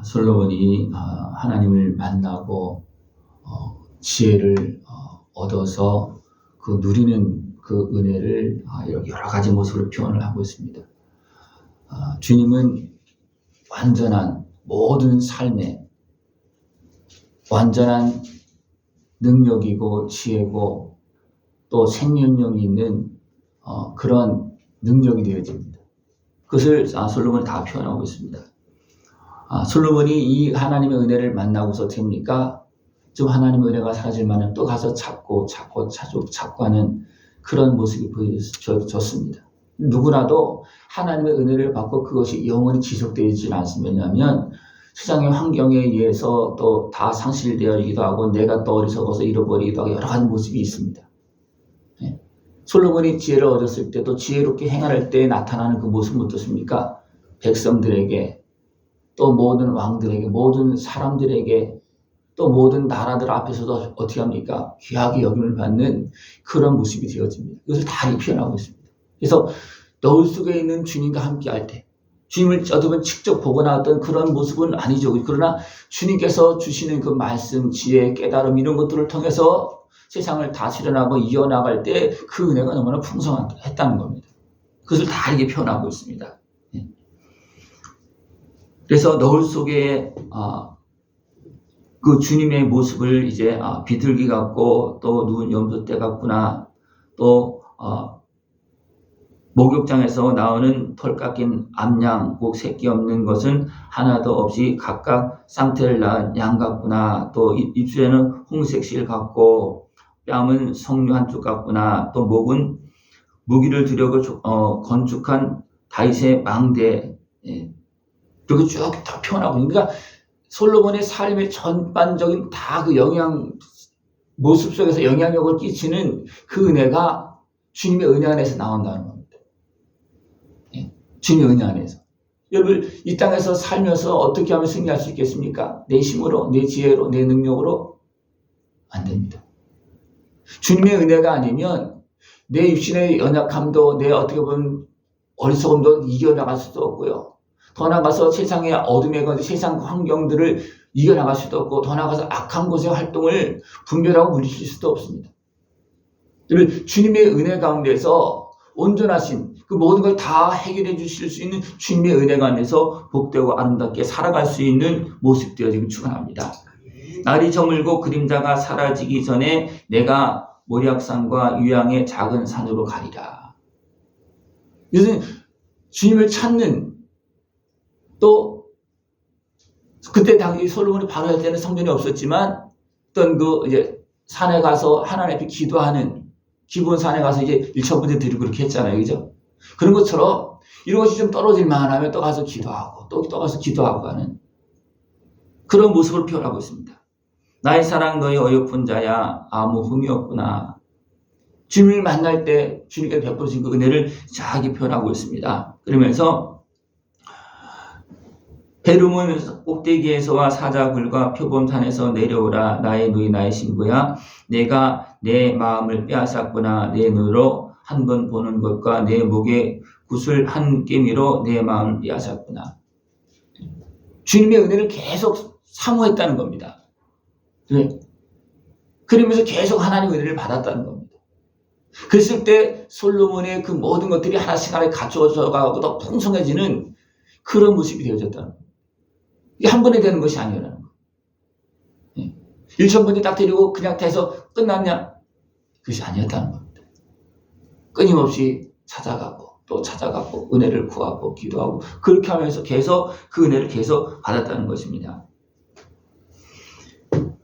솔로몬이 하나님을 만나고 지혜를 얻어서 그 누리는 그 은혜를 여러 가지 모습으로 표현을 하고 있습니다. 주님은 완전한 모든 삶에 완전한 능력이고 지혜고 또 생명력이 있는 그런 능력이 되어집니다. 그것을 솔로몬이 다 표현하고 있습니다. 솔로몬이 이 하나님의 은혜를 만나고서 됩니까? 좀 하나님의 은혜가 사라질 만한 또 가서 찾고 하는 그런 모습이 보여졌습니다. 누구나도 하나님의 은혜를 받고 그것이 영원히 지속되지는 않습니다. 왜냐하면 세상의 환경에 의해서 또 다 상실되어지기도 하고 내가 또 어리석어서 잃어버리기도 하고 여러 가지 모습이 있습니다. 솔로몬이 지혜를 얻었을 때도 지혜롭게 행할 때 나타나는 그 모습은 어떻습니까? 백성들에게 또 모든 왕들에게 모든 사람들에게 또 모든 나라들 앞에서도 어떻게 합니까? 귀하게 여김을 받는 그런 모습이 되어집니다. 이것을 다 표현하고 있습니다. 그래서 너울 속에 있는 주님과 함께 할 때 주님을 어쩌면 직접 보거나 어떤 그런 모습은 아니죠. 그러나 주님께서 주시는 그 말씀, 지혜, 깨달음 이런 것들을 통해서 세상을 다스려나가고 이어나갈 때 그 은혜가 너무나 풍성했다는 겁니다. 그것을 다 이렇게 표현하고 있습니다. 그래서 너울 속에 그 주님의 모습을 이제 비둘기 같고 또 누운 염소떼 같구나 또 목욕장에서 나오는 털 깎인 암양 꼭 새끼 없는 것은 하나도 없이 각각 쌍태를 낳은 양 같구나 또 입술에는 홍색 실 같고 뺨은 석류 한 쪽 같구나 또 목은 무기를 두려고 건축한 다윗의 망대 이렇게 쭉 다 표현하고 있는 그러니까 솔로몬의 삶의 전반적인 다 그 모습 속에서 영향력을 끼치는 그 은혜가 주님의 은혜 안에서 나온다는 겁니다. 주님의 은혜 안에서. 여러분 이 땅에서 살면서 어떻게 하면 승리할 수 있겠습니까? 내 힘으로, 내 지혜로, 내 능력으로? 안 됩니다. 주님의 은혜가 아니면 내 육신의 연약함도 내 어떻게 보면 어리석음도 이겨나갈 수도 없고요. 더 나아가서 세상의 어둠에 관한 세상 환경들을 이겨나갈 수도 없고 더 나아가서 악한 곳의 활동을 분별하고 물리칠 수도 없습니다. 주님의 은혜 가운데서 온전하신 그 모든 걸 다 해결해 주실 수 있는 주님의 은혜 가운데서 복되고 아름답게 살아갈 수 있는 모습 되어지길 축원합니다. 날이 저물고 그림자가 사라지기 전에 내가 모략산과 유양의 작은 산으로 가리라. 이것은 주님을 찾는 또 그때 당시 솔로몬이 바로 할 때는 성전이 없었지만 어떤 그 이제 산에 가서 하나님 앞에 기도하는 기본 산에 가서 이제 일천부대 드리고 그렇게 했잖아요. 그죠? 그런 것처럼 이런 것이 좀 떨어질 만하면 또 가서 기도하고 또 가서 기도하고 하는 그런 모습을 표현하고 있습니다. 나의 사랑 너의 어여쁜 자야 아무 흠이 없구나. 주님을 만날 때 주님께서 베풀어진 그 은혜를 자기 표현하고 있습니다. 그러면서 헤름은 꼭대기에서와 사자굴과 표범산에서 내려오라. 나의 누이 나의 신부야. 내가 내 마음을 빼앗았구나. 내 눈으로 한 번 보는 것과 내 목에 구슬 한 깨미로 내 마음을 빼앗았구나. 주님의 은혜를 계속 사모했다는 겁니다. 그러면서 계속 하나님의 은혜를 받았다는 겁니다. 그랬을 때 솔로몬의 그 모든 것들이 하나씩 갖춰져 가고 더 풍성해지는 그런 모습이 되어졌다는 겁니다. 이게 한 번에 되는 것이 아니라는 거예요. 1,000번이 딱 데리고 그냥 돼서 끝났냐? 그것이 아니었다는 겁니다. 끊임없이 찾아가고 또 찾아가고 은혜를 구하고 기도하고 그렇게 하면서 계속 그 은혜를 계속 받았다는 것입니다.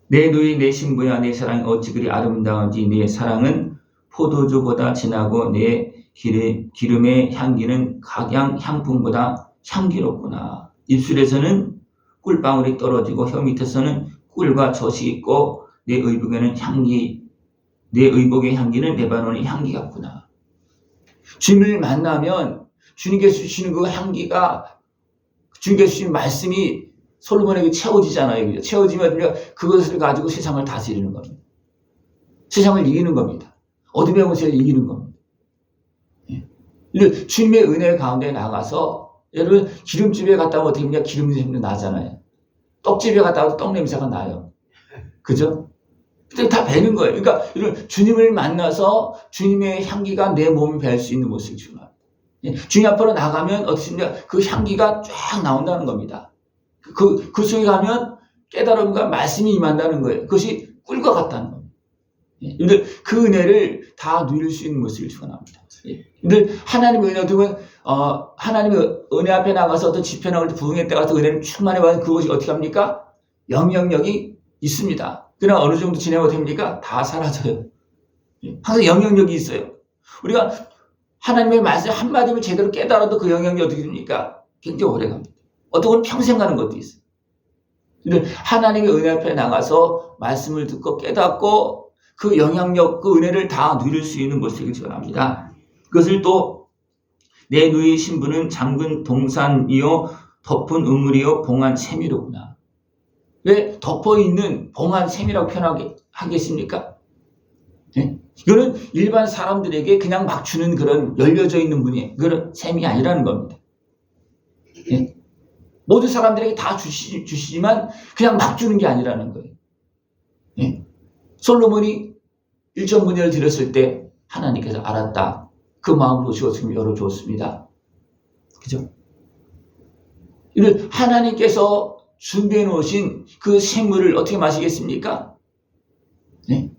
내 누이 내 신부야 내 사랑이 어찌 그리 아름다운지 내 사랑은 포도주보다 진하고 내 기름의 향기는 각양 향품보다 향기롭구나. 입술에서는 꿀방울이 떨어지고 혀 밑에서는 꿀과 젖이 있고 내 의복의 향기는 레바논의 향기 같구나. 주님을 만나면 주님께서 주시는 그 향기가 주님께서 주신 말씀이 솔로몬에게 채워지잖아요. 채워지면 우리가 그것을 가지고 세상을 다스리는 겁니다. 세상을 이기는 겁니다. 어둠의 권세를 이기는 겁니다. 주님의 은혜 가운데 나가서 여러분 기름집에 갔다 오면 어떻게 됩니까? 기름냄새 나잖아요. 떡집에 갔다 와도 떡 냄새가 나요. 그죠? 근데 다 배는 거예요. 그러니까 이런 주님을 만나서 주님의 향기가 내 몸에 배할 수 있는 모습이 중요합니다. 주님 앞으로 나가면 어떻습니까? 그 향기가 쫙 나온다는 겁니다. 그 속에 가면 깨달음과 말씀이 임한다는 거예요. 그것이 꿀과 같다는 겁니다. 여러분들 그 은혜를 다 누릴 수 있는 모습을 축원합니다. 여러분들 하나님의 은혜 어떻게 보면 하나님의 은혜 앞에 나가서 어떤 집회 나올 때 부흥회 때 가서 은혜를 충만해 받은 그것이 어떻게 합니까? 영향력이 있습니다. 그러나 어느 정도 지나면 어떻게 합니까? 다 사라져요. 항상 영향력이 있어요. 우리가 하나님의 말씀 한마디를 제대로 깨달아도 그 영향력이 어떻게 됩니까? 굉장히 오래 갑니다. 어떤 건 평생 가는 것도 있어요. 근데 하나님의 은혜 앞에 나가서 말씀을 듣고 깨닫고 그 영향력, 그 은혜를 다 누릴 수 있는 모습을 전합니다. 그것을 또 내 누이 신부는 잠근 동산이요 덮은 우물이요 봉한 샘이로구나. 왜 덮어있는 봉한 샘이라고 표현하겠습니까? 네? 이거는 일반 사람들에게 그냥 막 주는 그런 열려져 있는 문의, 그런 샘이 아니라는 겁니다. 네? 모든 사람들에게 다 주시지만 그냥 막 주는 게 아니라는 거예요. 네? 솔로몬이 일천문예를 드렸을 때 하나님께서 알았다. 그 마음으로 지금 열어주었습니다. 그죠? 이를 하나님께서 준비해 놓으신 그 샘물을 어떻게 마시겠습니까? 네?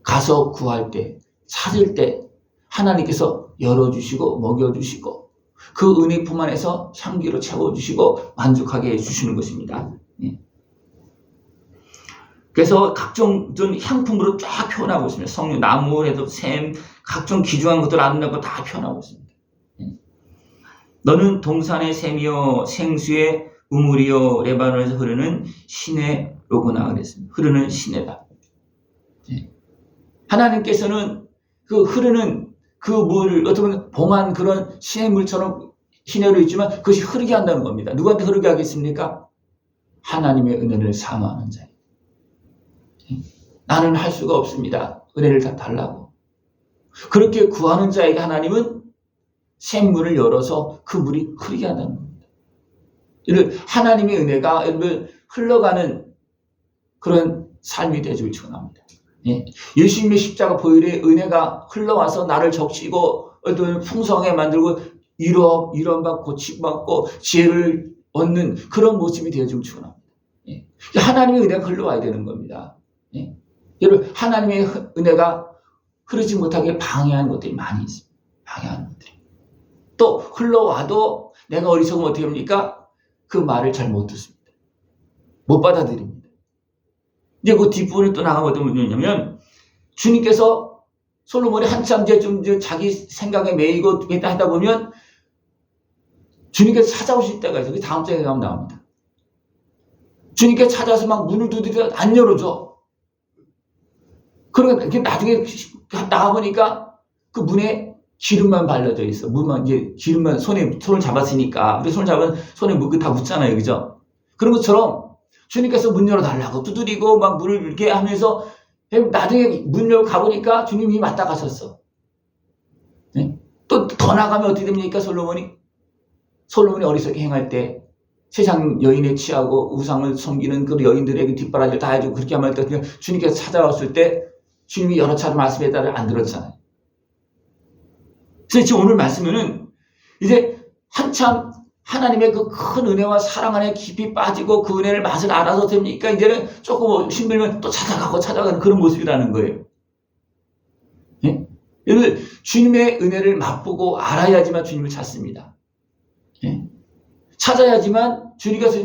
가서 구할 때, 찾을 때 하나님께서 열어주시고 먹여주시고 그 은혜 품 안에서 향기로 채워주시고 만족하게 해주시는 것입니다. 네. 그래서 각종 향품으로 쫙 표현하고 있습니다. 석류, 나무, 해도 샘, 각종 귀중한 것들 아름다운 거 다 표현하고 있습니다. 네. 너는 동산의 샘이요 생수의 우물이요 레바논에서 흐르는 시내로구나 그랬습니다. 흐르는 시내다. 네. 하나님께서는 그 흐르는 그 물을 어떻게 보면 봉한 그런 시내물처럼 시내로 있지만 그것이 흐르게 한다는 겁니다. 누구한테 흐르게 하겠습니까? 하나님의 은혜를 사모하는 자예요. 나는 할 수가 없습니다. 은혜를 다 달라고. 그렇게 구하는 자에게 하나님은 샘문을 열어서 그 물이 흐르게 한다는 겁니다. 이를 하나님의 은혜가 여러분 흘러가는 그런 삶이 되길 축원합니다. 예수님의 십자가 보혈의 은혜가 흘러와서 나를 적시고 어떤 풍성하게 만들고 위로받고 고치받고 지혜를 얻는 그런 모습이 되어주면 축원합니다. 하나님의 은혜가 흘러와야 되는 겁니다. 여러분 하나님의 은혜가 흐르지 못하게 방해하는 것들이 많이 있습니다. 방해하는 것들이. 또 흘러와도 내가 어리석으면 어떻게 합니까? 그 말을 잘 못 듣습니다. 못 받아들입니다. 이제 그 뒷부분에 또 나가면 어떤 문제냐면 주님께서 솔로몬이 한참 이제 좀 자기 생각에 매이고 하다 보면 주님께서 찾아오실 때가 있어요. 그 다음 장에 가면 나옵니다. 주님께서 찾아와서 막 문을 두드려 안 열어줘. 그러니까 나중에 나가보니까 그 문에 기름만 발라져 있어. 문만 이제 기름만 손을 잡았으니까. 우리 손을 잡으면 손에 물 다 묻잖아요, 그죠? 그런 것처럼 주님께서 문 열어달라고 두드리고 막 문을 이렇게 하면서 나중에 문 열고 가보니까 주님이 맞다 가셨어. 네? 또 더 나가면 어떻게 됩니까, 솔로몬이 어리석게 행할 때 세상 여인에 취하고 우상을 섬기는 그 여인들에게 뒷바라지를 다 해주고 그렇게 하면 그냥 주님께서 찾아왔을 때 주님이 여러 차례 말씀에 따라 안 들었잖아요. 그래서 지금 오늘 말씀은 이제 한참 하나님의 그 큰 은혜와 사랑 안에 깊이 빠지고 그 은혜를 맛을 알아서 됩니까? 이제는 조금 힘들면 또 찾아가는 그런 모습이라는 거예요. 예? 여러분, 주님의 은혜를 맛보고 알아야지만 주님을 찾습니다. 예? 찾아야지만 주님께서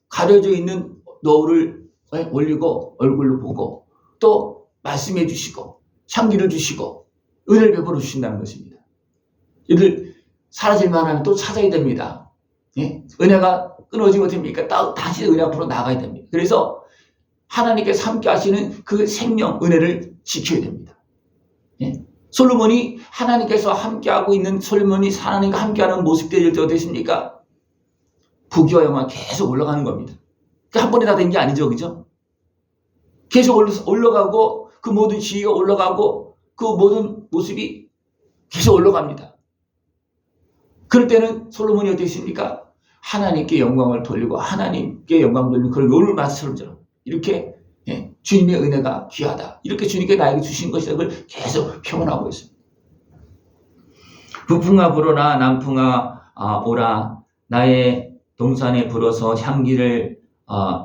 가려져 있는 노을을 올리고 얼굴로 보고 또 말씀해 주시고 향기를 주시고 은혜를 베풀어 주신다는 것입니다. 이들 사라질만 하면 또 찾아야 됩니다. 예? 은혜가 끊어지면 됩니까? 다시 은혜 앞으로 나가야 됩니다. 그래서 하나님께서 함께 하시는 그 생명 은혜를 지켜야 됩니다. 예? 솔로몬이 하나님께서 함께하고 있는 솔로몬이 하나님과 함께하는 모습 되실 때 어땠습니까? 부귀와 영광 계속 올라가는 겁니다. 한 번에 다 된 게 아니죠, 그죠? 계속 올라가고 그 모든 지위가 올라가고 그 모든 모습이 계속 올라갑니다. 그럴 때는 솔로몬이 어떻게 했습니까? 하나님께 영광을 돌리고 하나님께 영광 돌리는 그런 요를 마스터처럼 이렇게 주님의 은혜가 귀하다. 이렇게 주님께 나에게 주신 것이다. 그걸 계속 표현하고 있습니다. 북풍아 불어라 남풍아 오라 나의 동산에 불어서 향기를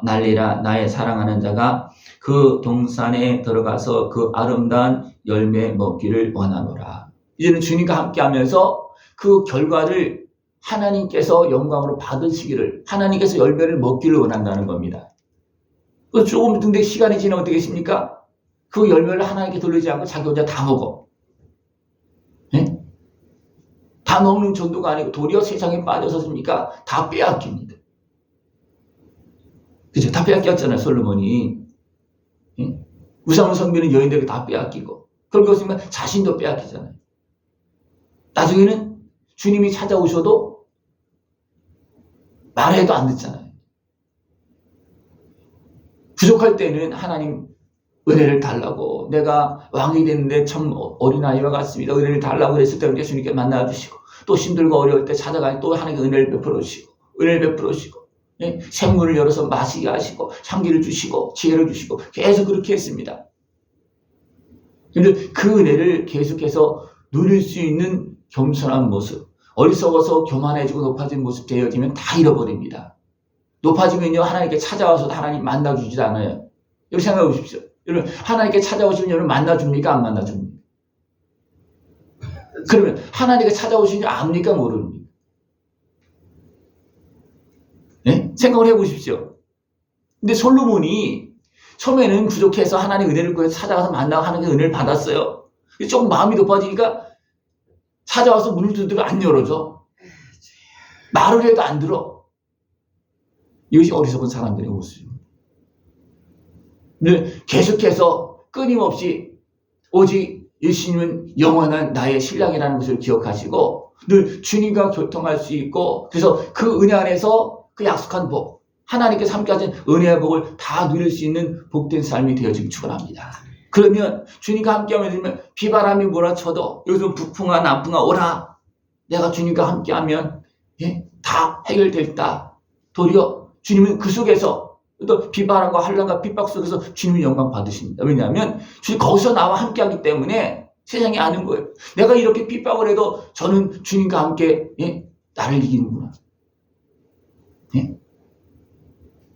날리라. 나의 사랑하는 자가 그 동산에 들어가서 그 아름다운 열매 먹기를 원하노라. 이제는 주님과 함께하면서 그 결과를 하나님께서 영광으로 받으시기를, 하나님께서 열매를 먹기를 원한다는 겁니다. 조금 근데 시간이 지나면 어떻게 되십니까? 그 열매를 하나님께 돌리지 않고 자기 혼자 다 먹어. 네? 다 먹는 정도가 아니고 도리어 세상에 빠져서십니까? 다 빼앗깁니다. 그죠? 다 빼앗겼잖아요, 솔로몬이. 네? 우상을 섬기는 여인들에게 다 빼앗기고, 그렇게 보면 자신도 빼앗기잖아요. 나중에는 주님이 찾아오셔도 말해도 안 듣잖아요. 부족할 때는 하나님 은혜를 달라고, 내가 왕이 됐는데 참 어린아이와 같습니다. 은혜를 달라고 그랬을 때 예수님께 만나주시고, 또 힘들고 어려울 때 찾아가니 또 하나님께 은혜를 베풀어 주시고, 예? 생문을 열어서 마시게 하시고, 향기를 주시고, 지혜를 주시고, 계속 그렇게 했습니다. 그런데 그 은혜를 계속해서 누릴 수 있는 겸손한 모습, 어리석어서 교만해지고 높아진 모습 되어지면 다 잃어버립니다. 높아지면요, 하나님께 찾아와서도 하나님 만나주지 않아요. 여러분 생각해 보십시오. 여러분, 하나님께 찾아오시면 여러분 만나줍니까? 안 만나줍니까? 그러면 하나님께 찾아오시니 압니까? 모릅니까? 네? 생각을 해 보십시오. 근데 솔로몬이 처음에는 부족해서 하나님의 은혜를 구해서 찾아가서 만나고 하나님의 은혜를 받았어요. 조금 마음이 높아지니까 찾아와서 문을 두드려 안 열어줘. 말을 해도 안 들어. 이것이 어리석은 사람들의 모습입니다. 계속해서 끊임없이 오직 예수님은 영원한 나의 신랑이라는 것을 기억하시고 늘 주님과 교통할 수 있고, 그래서 그 은혜 안에서 그 약속한 복, 하나님께서 함께 하신 은혜의 복을 다 누릴 수 있는 복된 삶이 되어지기 축원합니다. 그러면 주님과 함께하면 비바람이 몰아쳐도, 요즘 북풍아 남풍아 오라, 내가 주님과 함께하면 다 해결됐다. 도리어 주님은 그 속에서, 또 비바람과 한란과 핍박 속에서 주님은 영광 받으십니다. 왜냐하면 주님 거기서 나와 함께하기 때문에 세상이 아는 거예요. 내가 이렇게 핍박을 해도 저는 주님과 함께 나를 이기는구나.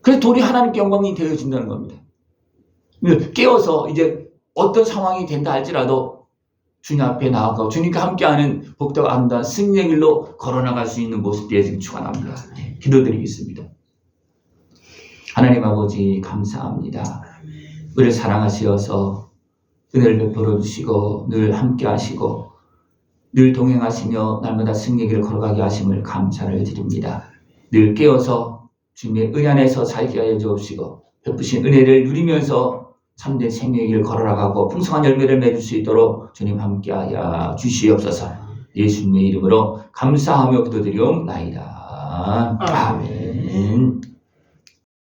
그래서 도리어 하나님께 영광이 되어진다는 겁니다. 깨어서 이제 어떤 상황이 된다 할지라도 주님 앞에 나아가고 주님과 함께하는 복되고 아름다운 승리의 길로 걸어나갈 수 있는 모습 되어지길 축원합니다. 기도드리겠습니다. 하나님 아버지 감사합니다. 우리를 사랑하시어서 은혜를 베풀어 주시고 늘 함께 하시고 늘 동행하시며 날마다 승리의 길을 걸어가게 하심을 감사를 드립니다. 늘 깨어서 주님의 은혜 안에서 살게 하여 주옵시고 베푸신 은혜를 누리면서 참된 생명의 길을 걸어나가고 풍성한 열매를 맺을 수 있도록 주님 함께하여 주시옵소서. 예수님의 이름으로 감사하며 기도드리옵나이다. 아멘.